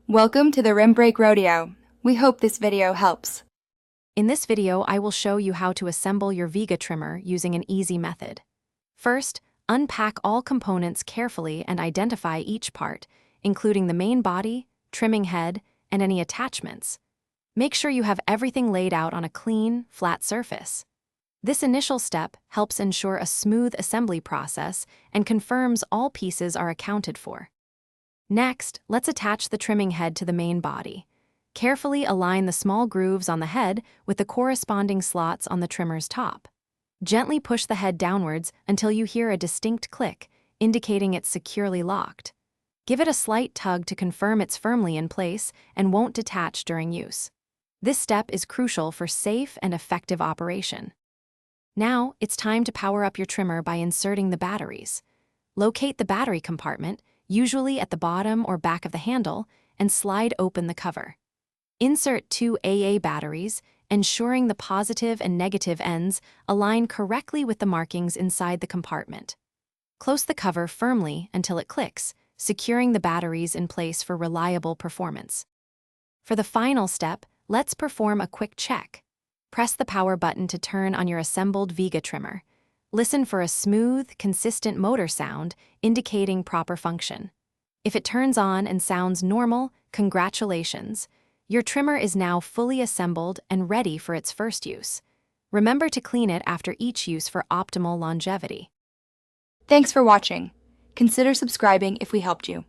Welcome to the Rim Break Rodeo. We hope this video helps. In this video, I will show you how to assemble your Vega trimmer using an easy method. First, unpack all components carefully and identify each part, including the main body, trimming head, and any attachments. Make sure you have everything laid out on a clean, flat surface. This initial step helps ensure a smooth assembly process and confirms all pieces are accounted for. Next, let's attach the trimming head to the main body. Carefully align the small grooves on the head with the corresponding slots on the trimmer's top. Gently push the head downwards until you hear a distinct click, indicating it's securely locked. Give it a slight tug to confirm it's firmly in place and won't detach during use. This step is crucial for safe and effective operation. Now, it's time to power up your trimmer by inserting the batteries. Locate the battery compartment, usually at the bottom or back of the handle, and slide open the cover. Insert 2 AA batteries, ensuring the positive and negative ends align correctly with the markings inside the compartment. Close the cover firmly until it clicks, securing the batteries in place for reliable performance. For the final step, let's perform a quick check. Press the power button to turn on your assembled Vega trimmer. Listen for a smooth, consistent motor sound indicating proper function. If it turns on and sounds normal, congratulations. Your trimmer is now fully assembled and ready for its first use. Remember to clean it after each use for optimal longevity. Thanks for watching. Consider subscribing if we helped you.